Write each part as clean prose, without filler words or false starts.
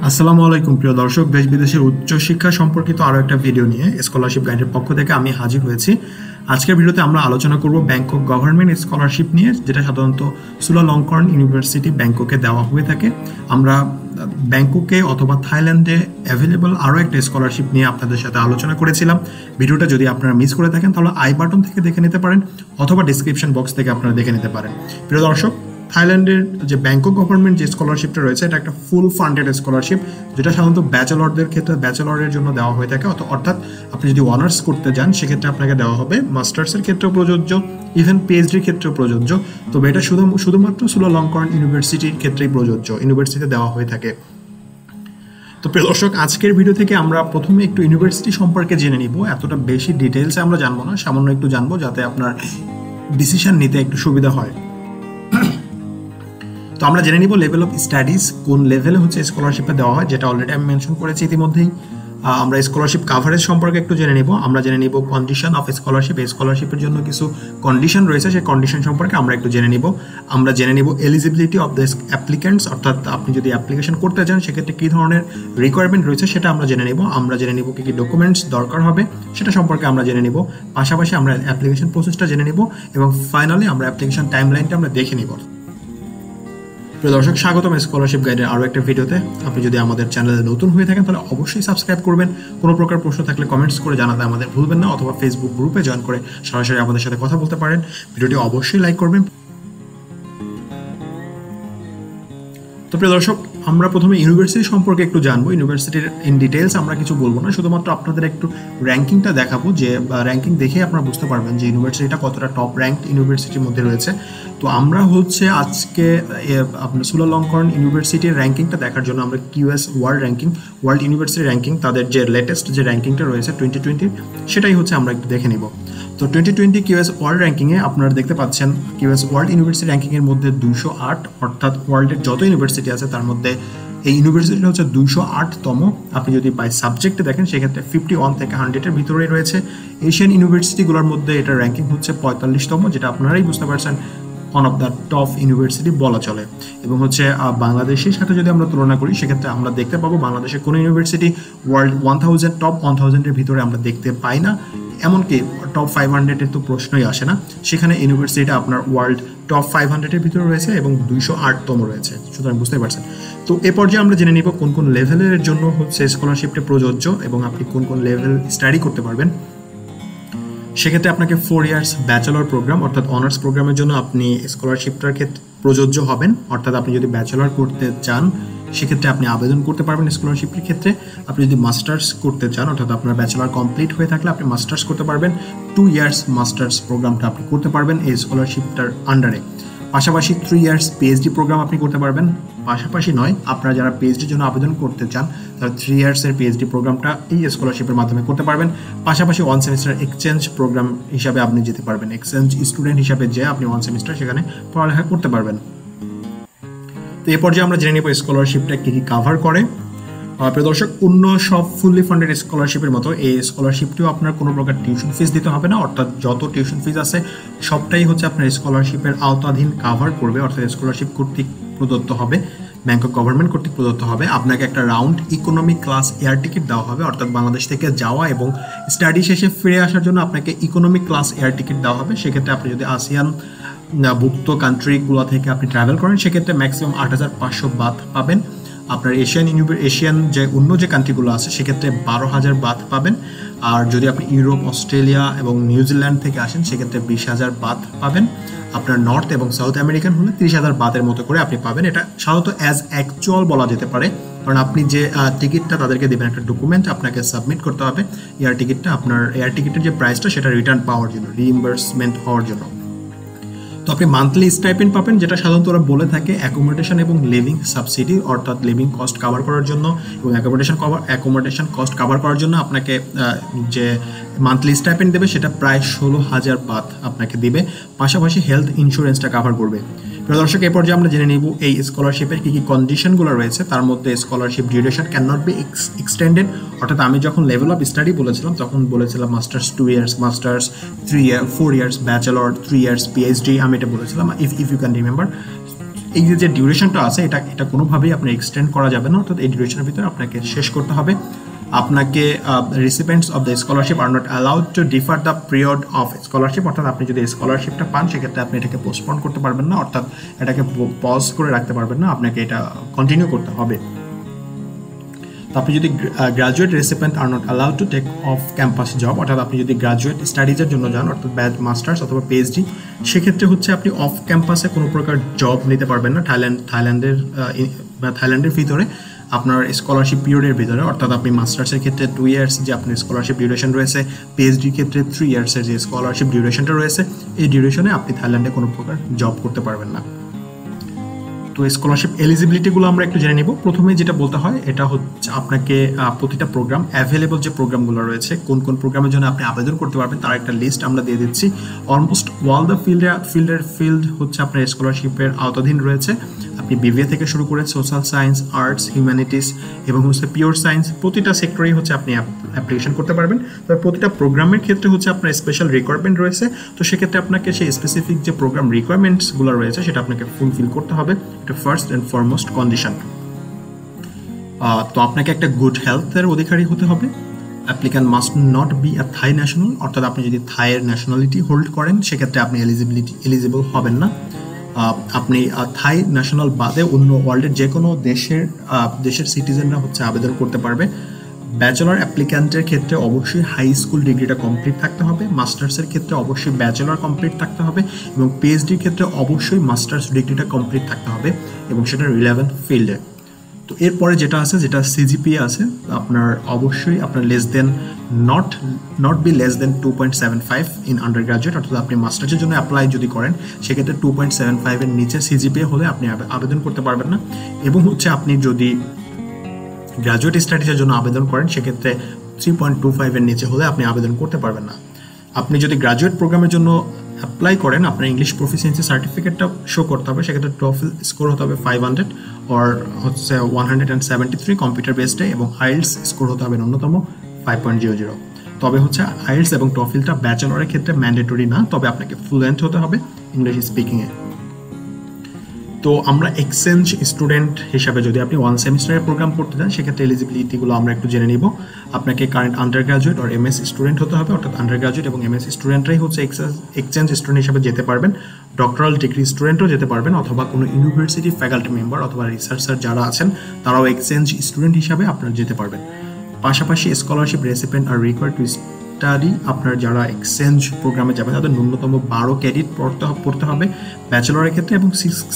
আসসালামু আলাইকুম প্রিয় দর্শক, দেশ বিদেশের উচ্চ শিক্ষা সম্পর্কিত আরও একটা ভিডিও নিয়ে স্কলারশিপ গাইডের পক্ষ থেকে আমি হাজির হয়েছি। আজকের ভিডিওতে আমরা আলোচনা করব ব্যাংকক গভর্নমেন্ট স্কলারশিপ নিয়ে, যেটা সাধারণত চুলালঙ্করন ইউনিভার্সিটি ব্যাংককে দেওয়া হয়ে থাকে। আমরা ব্যাংককে অথবা থাইল্যান্ডে অ্যাভেলেবল আরও একটা স্কলারশিপ নিয়ে আপনাদের সাথে আলোচনা করেছিলাম। ভিডিওটা যদি আপনারা মিস করে থাকেন তাহলে আই বাটন থেকে দেখে নিতে পারেন অথবা ডিসক্রিপশন বক্স থেকে আপনারা দেখে নিতে পারেন। প্রিয় দর্শক, থাইল্যান্ডের যে ব্যাংকক গভর্নমেন্ট যে স্কলারশিপটা রয়েছে, এটা একটা ফুল ফান্ডেড স্কলারশিপ, যেটা সাধারণত ব্যাচেলরদের ক্ষেত্রে ব্যাচেলরের জন্য দেওয়া হয়ে থাকে। অর্থাৎ আপনি যদি অনার্স করতে যান সেক্ষেত্রে আপনাকে দেওয়া হবে, মাস্টার্সের ক্ষেত্রেও প্রযোজ্য, ইভেন পিএইচডির ক্ষেত্রেও প্রযোজ্য। তবে এটা শুধুমাত্র চুলালঙ্করন ইউনিভার্সিটির ক্ষেত্রেই প্রযোজ্য, ইউনিভার্সিটিতে দেওয়া হয়ে থাকে। তো প্রিয় দর্শক, আজকের ভিডিও থেকে আমরা প্রথমে একটু ইউনিভার্সিটি সম্পর্কে জেনে নিব। এতটা বেশি ডিটেলসে আমরা জানবো না, সামান্য একটু জানবো যাতে আপনার ডিসিশন নিতে একটু সুবিধা হয়। তো আমরা জেনে নিব লেভেল অফ স্টাডিজ কোন লেভেলে হচ্ছে স্কলারশিপে দেওয়া হয়, যেটা অলরেডি আমি মেনশন করেছি ইতিমধ্যেই। আমরা স্কলারশিপ কাভারেজ সম্পর্কে একটু জেনে নিব। আমরা জেনে নিব কন্ডিশন অফ স্কলারশিপ, এই স্কলারশিপের জন্য কিছু কন্ডিশন রয়েছে, সেই কন্ডিশন সম্পর্কে আমরা একটু জেনে নিব। আমরা জেনে নিব এলিজিবিলিটি অফ দ্য অ্যাপ্লিক্যান্টস, অর্থাৎ আপনি যদি অ্যাপ্লিকেশন করতে চান সেক্ষেত্রে কী ধরনের রিকোয়ারমেন্ট রয়েছে সেটা আমরা জেনে নিব। আমরা জেনে নিব কী কী ডকুমেন্টস দরকার হবে সেটা সম্পর্কে আমরা জেনে নিব। পাশাপাশি আমরা অ্যাপ্লিকেশন প্রসেসটা জেনে নিব এবং ফাইনালি আমরা অ্যাপ্লিকেশন টাইমলাইনটা আমরা দেখে নিব। প্রিয় দর্শক, স্বাগতম স্কলারশিপ গাইডের আরও একটা ভিডিওতে। আপনি যদি আমাদের চ্যানেলে নতুন হয়ে থাকেন তাহলে অবশ্যই সাবস্ক্রাইব করবেন। কোনো প্রকার প্রশ্ন থাকলে কমেন্টস করে জানাতে আমাদের ভুলবেন না, অথবা ফেসবুক গ্রুপে জয়েন করে সরাসরি আমাদের সাথে কথা বলতে পারেন। ভিডিওটি অবশ্যই লাইক করবেন। তো প্রিয় দর্শক, আমরা প্রথমে ইউনিভার্সিটি সম্পর্কে একটু জানবো। ইউনিভার্সিটির ইন ডিটেলস আমরা কিছু বলবো না, শুধুমাত্র আপনাদের একটু র্যাঙ্কিংটা দেখাবো, যে র্যাঙ্কিং দেখে আপনারা বুঝতে পারবেন যে ইউনিভার্সিটিটা কতটা টপ র্যাঙ্কড ইউনিভার্সিটির মধ্যে রয়েছে। তো আমরা হচ্ছে আজকে আপনার চুলালঙ্করন ইউনিভার্সিটির র্যাঙ্কিংটা দেখার জন্য আমরা কিউএস ওয়ার্ল্ড ইউনিভার্সিটি র্যাঙ্কিং, তাদের যে লেটেস্ট যে র্যাঙ্কিংটা রয়েছে 2020, সেটাই হচ্ছে আমরা একটু দেখে নিব। তো 2020 কিউএস ওয়ার্ল্ড র্যাঙ্কিংয়ে আপনারা দেখতে পাচ্ছেন কিউএস ওয়ার্ল্ড ইউনিভার্সিটি র্যাঙ্কিংয়ের মধ্যে 208, অর্থাৎ ওয়ার্ল্ডের যত ইউনিভার্সিটি আছে তার মধ্যে এই ইউনিভার্সিটিটা হচ্ছে 208তম। আপনি যদি বাই সাবজেক্টে দেখেন সেক্ষেত্রে 51 থেকে 100-এর ভিতরেই রয়েছে। এশিয়ান ইউনিভার্সিটিগুলোর মধ্যে এটার র্যাঙ্কিং হচ্ছে 45তম, যেটা আপনারাই বুঝতে পারছেন one of the top university বলা চলে। এবং হচ্ছে বাংলাদেশের সাথে যদি আমরা তুলনা করি সেক্ষেত্রে আমরা দেখতে পাবো বাংলাদেশের কোনো ইউনিভার্সিটি ওয়ার্ল্ড 1000 টপ 1000-এর ভিতরে আমরা দেখতে পাই না, এমনকি টপ 500-এর তো প্রশ্নই আসে না। সেখানে ইউনিভার্সিটিটা আপনার ওয়ার্ল্ড টপ 500-এর ভিতরে রয়েছে এবং 208তম রয়েছে, সুতরাং বুঝতে পারছেন। তো এ পর্যায়ে আমরা জেনে নিব কোন কোন লেভেলের জন্য হচ্ছে স্কলারশিপটা প্রযোজ্য এবং আপনি কোন কোন লেভেল স্টাডি করতে পারবেন। সেক্ষেত্রে আপনাকে 4 ইয়ার্স ব্যাচেলর প্রোগ্রাম অর্থাৎ অনার্স প্রোগ্রামের জন্য আপনি স্কলারশিপটার ক্ষেত্রে প্রযোজ্য হবেন। অর্থাৎ আপনি যদি ব্যাচেলর করতে চান সেক্ষেত্রে আপনি আবেদন করতে পারবেন স্কলারশিপের ক্ষেত্রে। আপনি যদি মাস্টার্স করতে চান, অর্থাৎ আপনার ব্যাচেলর কমপ্লিট হয়ে থাকলে আপনি মাস্টার্স করতে পারবেন। 2 ইয়ার্স মাস্টার্স প্রোগ্রামটা আপনি করতে পারবেন এই স্কলারশিপটার আন্ডারে। পাশাপাশি 3 ইয়ার্স পিএইচডি প্রোগ্রাম আপনি করতে পারবেন। পাশাপাশি নয়, আপনারা যারা পিএইচডির জন্য আবেদন করতে চান তারা 3 ইয়ার্সের পিএইচডি প্রোগ্রামটা এই স্কলারশিপের মাধ্যমে করতে পারবেন। পাশাপাশি 1 সেমিস্টার এক্সচেঞ্জ প্রোগ্রাম হিসাবে আপনি যেতে পারবেন, এক্সচেঞ্জ স্টুডেন্ট হিসাবে যে আপনি 1 সেমিস্টার সেখানে পড়ালেখা করতে পারবেন। তো এ পর্যায়ে আমরা জেনে নেব স্কলারশিপটা কী কী কাভার করে। প্রিয় দর্শক, অন্য সব ফুললি ফান্ডেড স্কলারশিপের মতো এই স্কলারশিপটিও আপনার কোনো প্রকার টিউশন ফিস দিতে হবে না, অর্থাৎ যত টিউশন ফিস আছে সবটাই হচ্ছে আপনার স্কলারশিপের আওতাধীন কাভার করবে, অর্থাৎ স্কলারশিপ কর্তৃক প্রদত্ত হবে, ব্যাংকক গভর্নমেন্ট কর্তৃক প্রদত্ত হবে। আপনাকে একটা round economy class air ticket দেওয়া হবে, অর্থাৎ বাংলাদেশ থেকে যাওয়া এবং স্টাডি শেষে ফিরে আসার জন্য আপনাকে ইকোনমি ক্লাস এয়ার টিকিট দেওয়া হবে। সেক্ষেত্রে আপনি যদি আসিয়ান ভুক্ত কান্ট্রিগুলো থেকে আপনি ট্রাভেল করেন সেক্ষেত্রে ম্যাক্সিমাম 8500 বাত পাবেন। আপনার এশিয়ান যে অন্য যে কান্ট্রিগুলো আছে সেক্ষেত্রে 12000 বাত পাবেন। আর যদি আপনি ইউরোপ, অস্ট্রেলিয়া এবং নিউজিল্যান্ড থেকে আসেন সেক্ষেত্রে 20000 বাত পাবেন। আপনার নর্থ এবং সাউথ আমেরিকান হলে 30000 বাতের মতো করে আপনি পাবেন। এটা সাধারণত অ্যাজ অ্যাকচুয়াল বলা যেতে পারে, কারণ আপনি যে টিকিটটা তাদেরকে দেবেন, একটা ডকুমেন্ট আপনাকে সাবমিট করতে হবে এয়ার টিকিটটা, আপনার এয়ার টিকিটের যে প্রাইসটা সেটা রিটার্ন পাওয়ার জন্য, রিইম্বার্সমেন্ট হওয়ার জন্য। তো আপনি মান্থলি স্টাইপেন্ড পাবেন, যেটা সাধারণত ওরা বলে থাকে অ্যাকোমোডেশন এবং লিভিং সাবসিডি, অর্থাৎ লিভিং কস্ট কাভার করার জন্য এবং অ্যাকোমোডেশন কস্ট কাভার করার জন্য আপনাকে যে মান্থলি স্টাইপেন্ড দেবে সেটা প্রায় 16000 বাত আপনাকে দিবে। পাশাপাশি হেলথ ইন্স্যুরেন্সটা কাভার করবে। প্রিয় দর্শক, এই পর্যায়ে আমরা জেনে নিব এই স্কলারশিপের কী কী কন্ডিশনগুলো রয়েছে। তার মধ্যে scholarship duration can not be extended, অর্থাৎ আমি যখন লেভেল অফ স্টাডি বলেছিলাম তখন বলেছিলাম masters 2 years, masters 4 years, bachelor 3 years, PhD আমি এটা বলেছিলাম, ইফ ইউ ক্যান রিমেম্বার। এই যে ডিউরেশনটা আছে এটা কোনোভাবেই আপনি এক্সটেন্ড করা যাবে না, অর্থাৎ এই ডিউরেশনের ভিতরে আপনাকে শেষ করতে হবে। আপনাকে রিসিপিয়েন্টস of the scholarship R not allowed two differ the period of scholarship, অর্থাৎ আপনি যদি স্কলারশিপটা পান সেক্ষেত্রে আপনি এটাকে পোস্টপোন করতে পারবেন না, অর্থাৎ এটাকে পজ করে রাখতে পারবেন না, আপনাকে এটা কন্টিনিউ করতে হবে। তো আপনি যদি graduate recipient are not allowed to take off campus job, অর্থাৎ আপনি যদি গ্রাজুয়েট স্টাডিজের জন্য যান অর্থাৎ মাস্টার্স অথবা পিএইচডি, সেক্ষেত্রে হচ্ছে আপনি অফ ক্যাম্পাসে কোনো প্রকার জব নিতে পারবেন না থাইল্যান্ডের ভিতরে আপনার স্কলারশিপ পিরিয়ডের ভিতরে, অর্থাৎ আপনি মাস্টার্সের ক্ষেত্রে 2 ইয়ার্স যে আপনার স্কলারশিপ ডিউরেশন রয়েছে, পিএইচডির ক্ষেত্রে 3 ইয়ার্সের যে স্কলারশিপ ডিউরেশনটা রয়েছে, এই ডিউরেশনে আপনি থাইল্যান্ডে কোনো প্রকার জব করতে পারবেন না। তো স্কলারশিপ এলিজিবিলিটিগুলো আমরা একটু জেনে নিব। প্রথমে যেটা বলতে হয় এটা হচ্ছে আপনাকে প্রতিটা প্রোগ্রাম অ্যাভেলেবল যে প্রোগ্রামগুলো রয়েছে, কোন কোন প্রোগ্রামের জন্য আপনি আবেদন করতে পারবেন তার একটা লিস্ট আমরা দিয়ে দিচ্ছি। অলমোস্ট অল দ্য ফিল্ড হচ্ছে আপনার স্কলারশিপের আওতাধীন রয়েছে। আপনি বিবিএ থেকে শুরু করে সোশ্যাল সায়েন্স, আর্টস, হিউম্যানিটিস এবং হচ্ছে পিওর সায়েন্স, প্রতিটা সেক্টরেই হচ্ছে আপনি অ্যাপ্লিকেশন করতে পারবেন। তবে প্রতিটা প্রোগ্রামের ক্ষেত্রে হচ্ছে আপনার স্পেশাল রিকোয়ারমেন্ট রয়েছে, তো সেক্ষেত্রে আপনাকে সেই স্পেসিফিক যে প্রোগ্রাম রিকোয়ারমেন্টসগুলো রয়েছে সেটা আপনাকে ফুলফিল করতে হবে, এটা ফার্স্ট অ্যান্ড ফরমোস্ট কন্ডিশন। তো আপনাকে একটা গুড হেলথের অধিকারী হতে হবে। Applicant must not be a Thai national, অর্থাৎ আপনি যদি থাইয়ের ন্যাশনালিটি হোল্ড করেন সেক্ষেত্রে আপনি এলিজিবল হবেন না। আপনি থাই ন্যাশনাল বাদে অন্য ওয়ার্ল্ডের যে কোনো দেশের সিটিজেনরা হচ্ছে আবেদন করতে পারবে। ব্যাচেলর অ্যাপ্লিক্যান্টের ক্ষেত্রে অবশ্যই হাই স্কুল ডিগ্রিটা কমপ্লিট থাকতে হবে, মাস্টার্সের ক্ষেত্রে অবশ্যই ব্যাচেলর কমপ্লিট থাকতে হবে এবং পিএইচডির ক্ষেত্রে অবশ্যই মাস্টার্স ডিগ্রিটা কমপ্লিট থাকতে হবে এবং সেটা রিলেভেন্ট ফিল্ডে। তো এরপরে যেটা আছে, যেটা সিজিপিএ আছে, আপনার অবশ্যই আপনার not be less than 2.75 in under graduate, অর্থাৎ আপনি মাস্টার্সের জন্য অ্যাপ্লাই যদি করেন সেক্ষেত্রে 2.75 এর নিচে সিজিপিএ হলে আপনি আবেদন করতে পারবেন না। এবং হচ্ছে আপনি যদি গ্রাজুয়েট স্টাডিজের জন্য আবেদন করেন সেক্ষেত্রে 3.25 এর নিচে হলে আপনি আবেদন করতে পারবেন না। আপনি যদি গ্রাজুয়েট প্রোগ্রামের জন্য অ্যাপ্লাই করেন আপনার ইংলিশ প্রফিসিয়েন্সি সার্টিফিকেটটা শো করতে হবে, সেক্ষেত্রে টফেল স্কোর হতে হবে 500 আর হচ্ছে 173 কম্পিউটার বেসডে এবং আইএলটিএস স্কোর হতে হবে ন্যূনতম 5.00। তবে হচ্ছে আইএলটিএস এবং টফেলটা ব্যাচেলরের ক্ষেত্রে ম্যান্ডেটরি না, তবে আপনাকে ফ্লুয়েন্ট হতে হবে ইংলিশ স্পিকিংয়ে। তো আমরা এক্সচেঞ্জ স্টুডেন্ট হিসাবে যদি আপনি 1 সেমিস্টারের প্রোগ্রাম করতে চান সেক্ষেত্রে এলিজিবিলিটিগুলো আমরা একটু জেনে নিব। আপনাকে কারেন্ট আন্ডার গ্রাজুয়েট আর এমএস স্টুডেন্ট হতে হবে, অর্থাৎ আন্ডার গ্রাজুয়েট এবং এমএস স্টুডেন্টরাই হচ্ছে এক্সচেঞ্জ স্টুডেন্ট হিসাবে যেতে পারবেন। ডক্টরাল ডিগ্রি স্টুডেন্টও যেতে পারবেন, অথবা কোনো ইউনিভার্সিটি ফ্যাকাল্টি মেম্বার অথবা রিসার্চার যারা আছেন তারাও এক্সচেঞ্জ স্টুডেন্ট হিসাবে আপনারা যেতে পারবেন। পাশাপাশি scholarship recipient R required to study, আপনার যারা এক্সচেঞ্জ প্রোগ্রামে যাবেন তাদের ন্যূনতম 12 ক্রেডিট পড়তে হবে ব্যাচেলরের ক্ষেত্রে এবং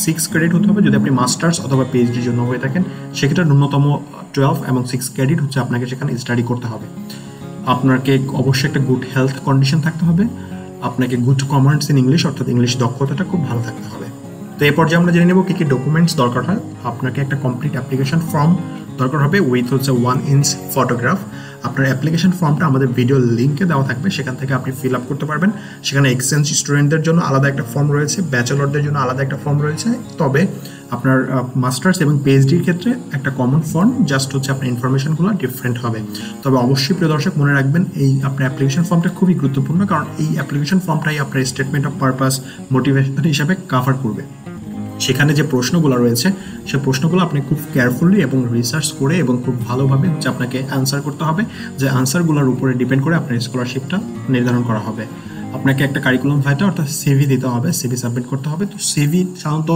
6 ক্রেডিট হতে হবে। যদি আপনি মাস্টার্স অথবা পিএইচডির জন্য হয়ে থাকেন সেক্ষেত্রে ন্যূনতম 12 এবং 6 ক্রেডিট হচ্ছে আপনাকে সেখানে স্টাডি করতে হবে। আপনাকে অবশ্যই একটা গুড হেলথ কন্ডিশন থাকতে হবে, আপনাকে গুড কমান্ডস ইন ইংলিশ অর্থাৎ ইংলিশ দক্ষতাটা খুব ভালো থাকতে হবে। তো এই পর্যায়ে আমরা জেনে নেব কী কী ডকুমেন্টস দরকার হয়। আপনাকে একটা কমপ্লিট অ্যাপ্লিকেশন ফর্ম দরকার হবে উইথ হচ্ছে 1 ইঞ্চ ফটোগ্রাফ। আপনার অ্যাপ্লিকেশন ফর্মটা আমাদের ভিডিও লিঙ্কে দেওয়া থাকবে, সেখান থেকে আপনি ফিল আপ করতে পারবেন। সেখানে এক্সচেঞ্জ স্টুডেন্টদের জন্য আলাদা একটা ফর্ম রয়েছে, ব্যাচেলরদের জন্য আলাদা একটা ফর্ম রয়েছে, তবে আপনার মাস্টার্স এবং পিএইচডির ক্ষেত্রে একটা কমন ফর্ম, জাস্ট হচ্ছে আপনার ইনফরমেশনগুলো ডিফারেন্ট হবে। তবে অবশ্যই প্রিয় দর্শক মনে রাখবেন এই আপনার অ্যাপ্লিকেশন ফর্মটা খুবই গুরুত্বপূর্ণ, কারণ এই অ্যাপ্লিকেশন ফর্মটাই আপনার স্টেটমেন্ট অফ পারপাস মোটিভেশন হিসাবে কভার করবে। সেখানে যে প্রশ্নগুলো রয়েছে সেই প্রশ্নগুলো আপনি খুব কেয়ারফুলি এবং রিসার্চ করে এবং খুব ভালোভাবে হচ্ছে আপনাকে অ্যান্সার করতে হবে, যে অ্যান্সারগুলোর উপরে ডিপেন্ড করে আপনার স্কলারশিপটা নির্ধারণ করা হবে। আপনাকে একটা কারিকুলাম ভাইটা অর্থাৎ সিভি দিতে হবে, সিভি সাবমিট করতে হবে। তো সিভি সাধারণত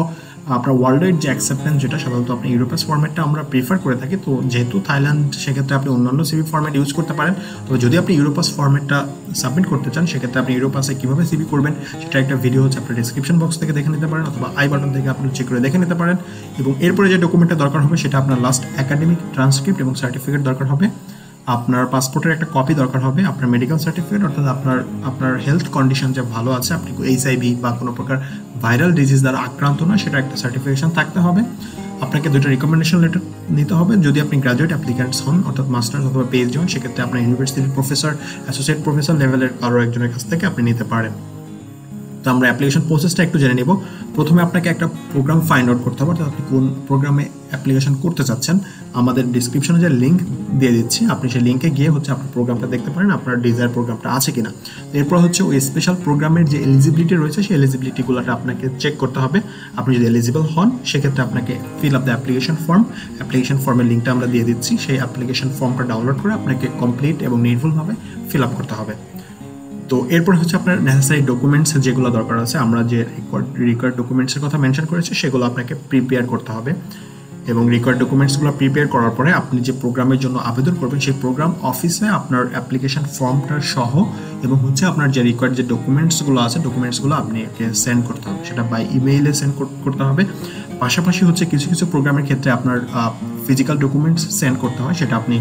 আপনার ওয়ার্ল্ডের যে অ্যাকসেপ্টেন্স যেটা সাধারণত আপনি ইউরোপাস ফরম্যাটটা আমরা প্রিফার করে থাকি। তো যেহেতু থাইল্যান্ড সেক্ষেত্রে আপনি অন্যান্য সিভি ফরম্যাট ইউজ করতে পারেন, তবে যদি আপনি ইউরোপাস ফরম্যাটটা সাবমিট করতে চান সেক্ষেত্রে আপনি ইউরোপাসে কীভাবে সিভি করবেন সেটা একটা ভিডিও হচ্ছে আপনার ডিসক্রিপশন বক্স থেকে দেখে নিতে পারেন অথবা আই বাটন থেকে আপনি চেক করে দেখে নিতে পারেন। এবং এরপরে যে ডকুমেন্টটা দরকার হবে সেটা আপনার লাস্ট একাডেমিক ট্রান্সক্রিপ্ট এবং সার্টিফিকেট দরকার হবে, আপনার পাসপোর্টের একটা কপি দরকার হবে, আপনার মেডিকেল সার্টিফিকেট অর্থাৎ আপনার হেলথ কন্ডিশন যে ভালো আছে, আপনি এইচআইভি বা কোনো প্রকার ভাইরাল ডিজিজ দ্বারা আক্রান্ত না সেটা একটা সার্টিফিকেশন থাকতে হবে। আপনাকে 2টা রিকমেন্ডেশন লেটার নিতে হবে যদি আপনি গ্রাজুয়েট অ্যাপ্লিক্যান্টস হন অর্থাৎ মাস্টার্স অথবা পিএইচডি হন, সেক্ষেত্রে আপনার ইউনিভার্সিটির প্রফেসর, অ্যাসোসিয়েট প্রফেসর লেভেলের কারো একজনের কাছ থেকে আপনি নিতে পারেন। তো আমরা অ্যাপ্লিকেশন প্রসেসটা একটু জেনে নিব। প্রথমে আপনাকে একটা প্রোগ্রাম ফাইন্ড আউট করতে হবে, অর্থাৎ আপনি কোন প্রোগ্রামে অ্যাপ্লিকেশন করতে চাচ্ছেন। আমাদের ডিসক্রিপশনে যে লিঙ্ক দিয়ে দিচ্ছি, আপনি সেই লিঙ্কে গিয়ে হচ্ছে আপনার প্রোগ্রামটা দেখতে পারেন, আপনার ডিজায়ার প্রোগ্রামটা আছে কিনা। এরপর হচ্ছে ওই স্পেশাল প্রোগ্রামের যে এলিজিবিলিটি রয়েছে সেই এলিজিবিলিটিগুলোটা আপনাকে চেক করতে হবে। আপনি যদি এলিজিবল হন সেক্ষেত্রে আপনাকে fill up the application form. Application ফর্মের লিঙ্কটা আমরা দিয়ে দিচ্ছি, সেই অ্যাপ্লিকেশন ফর্মটা ডাউনলোড করে আপনাকে কমপ্লিট এবং নির্ভুলভাবে ফিল আপ করতে হবে। তো এরপর হচ্ছে আপনার নেসেসারি ডকুমেন্টস যেগুলো দরকার আছে, আমরা যে রিকোয়ার্ড ডকুমেন্টসের কথা মেনশন করেছি সেগুলো আপনাকে প্রিপেয়ার করতে হবে। এবং রিকোয়ার্ড ডকুমেন্টসগুলো প্রিপেয়ার করার পরে আপনি যে প্রোগ্রামের জন্য আবেদন করবেন সেই প্রোগ্রাম অফিসে আপনার অ্যাপ্লিকেশন ফর্মটা সহ এবং হচ্ছে আপনার যে রিকোয়ার্ড যে ডকুমেন্টসগুলো আছে ডকুমেন্টসগুলো আপনাকে সেন্ড করতে হবে, সেটা বাই ইমেইলে সেন্ড করতে হবে। পাশাপাশি হচ্ছে কিছু কিছু প্রোগ্রামের ক্ষেত্রে আপনার ফিজিক্যাল ডকুমেন্টস সেন্ড করতে হয়, সেটা আপনি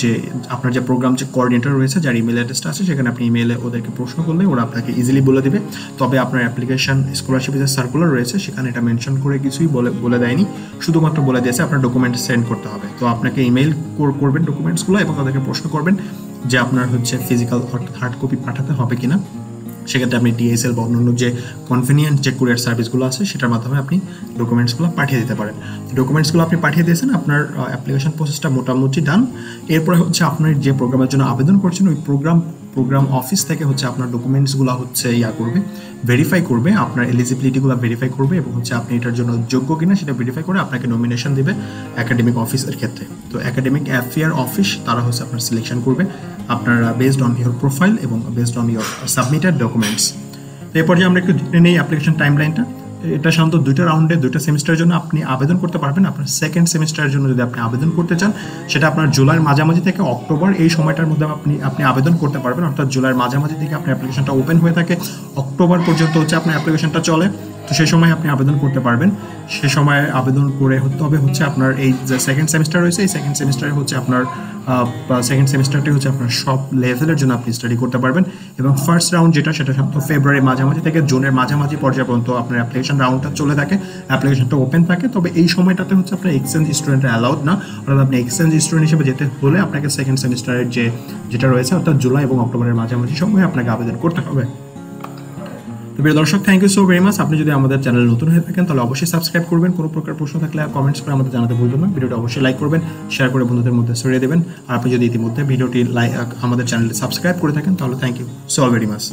যে আপনার যে প্রোগ্রাম যে কোঅর্ডিনেটর রয়েছে যার ইমেল অ্যাড্রেসটা আছে সেখানে আপনি ইমেইলে ওদেরকে প্রশ্ন করলে ওরা আপনাকে ইজিলি বলে দেবে। তবে আপনার অ্যাপ্লিকেশন স্কলারশিপের যে সার্কুলার রয়েছে সেখানে এটা মেনশন করে কিছুই বলে দেয়নি, শুধুমাত্র বলে দিয়েছে আপনার ডকুমেন্টস সেন্ড করতে হবে। তো আপনাকে ইমেইল করবেন ডকুমেন্টসগুলো এবং তাদেরকে প্রশ্ন করবেন যে আপনার হচ্ছে ফিজিক্যাল হার্ড কপি পাঠাতে হবে কিনা। সেক্ষেত্রে আপনি ডিএসএল বা অন্যান্য যে কনভেনিয়েন্ট যে কুরিয়ার সার্ভিসগুলো আছে সেটার মাধ্যমে আপনি ডকুমেন্টসগুলো পাঠিয়ে দিতে পারেন। ডকুমেন্টসগুলো আপনি পাঠিয়ে দিয়েছেন, আপনার অ্যাপ্লিকেশন প্রসেসটা মোটামুটি ডান। এরপরে হচ্ছে আপনার যে প্রোগ্রামের জন্য আবেদন করছেন ওই প্রোগ্রাম অফিস থেকে হচ্ছে আপনার ডকুমেন্টসগুলো হচ্ছে করবে, ভেরিফাই করবে, আপনার এলিজিবিলিটিগুলো ভেরিফাই করবে এবং হচ্ছে আপনি এটার জন্য যোগ্য কিনা সেটা ভেরিফাই করে আপনাকে নমিনেশন দেবে একাডেমিক অফিসের ক্ষেত্রে। তো একাডেমিক অ্যাফেয়ার অফিস তারা হচ্ছে আপনার সিলেকশন করবে আপনার বেসড অন ইউর প্রোফাইল এবং based on your submitted documents. তো এরপর যে আমরা একটু নেই অ্যাপ্লিকেশন টাইমলাইনটা, এটা সাধারণত 2টা রাউন্ডে 2টা সেমিস্টারের জন্য আপনি আবেদন করতে পারবেন। আপনার সেকেন্ড সেমিস্টারের জন্য যদি আপনি আবেদন করতে চান সেটা আপনার জুলাইয়ের মাঝামাঝি থেকে অক্টোবর এই সময়টার মধ্যে আপনি আবেদন করতে পারবেন, অর্থাৎ জুলাইয়ের মাঝামাঝি থেকে আপনার অ্যাপ্লিকেশনটা ওপেন হয়ে থাকে, অক্টোবর পর্যন্ত হচ্ছে আপনার অ্যাপ্লিকেশনটা চলে। তো সেই সময় আপনি আবেদন করতে পারবেন। সে সময় আবেদন করে তবে হচ্ছে আপনার এই যে সেকেন্ড সেমিস্টার রয়েছে এই সেকেন্ড সেমিস্টারে হচ্ছে আপনার সেকেন্ড সেমিস্টারটি হচ্ছে আপনার সব লেভেলের জন্য আপনি স্টাডি করতে পারবেন। এবং ফার্স্ট রাউন্ড যেটা সেটা ফেব্রুয়ারি মাঝামাঝি থেকে জুনের মাঝামাঝি পর্যায় পর্যন্ত আপনার অ্যাপ্লিকেশন রাউন্ডটা চলে থাকে, অ্যাপ্লিকেশনটা ওপেন থাকে। তবে এই সময়টাতে হচ্ছে আপনার এক্সচেঞ্জ স্টুডেন্টরা অ্যালাউড না, অর্থাৎ আপনি এক্সচেঞ্জ স্টুডেন্ট হিসেবে যেতে হলে আপনাকে সেকেন্ড সেমিস্টারের যেটা রয়েছে অর্থাৎ জুলাই এবং অক্টোবরের মাঝামাঝি সময় আপনাকে আবেদন করতে হবে। তো প্রিয় দর্শক, thank you so very much. আপনি যদি আমাদের চ্যানেল নতুন হয়ে থাকেন তাহলে অবশ্যই সাবস্ক্রাইব করবেন। কোনো প্রকার প্রশ্ন থাকলে কমেন্টস করে আমাদের জানাতে ভুলবেন না। ভিডিওটা অবশ্যই লাইক করবেন, শেয়ার করে বন্ধুদের মধ্যে ছড়িয়ে দেবেন। আর আপনি যদি ইতিমধ্যে ভিডিওটি আমাদের চ্যানেলে সাবস্ক্রাইব করে থাকেন তাহলে thank you so very much.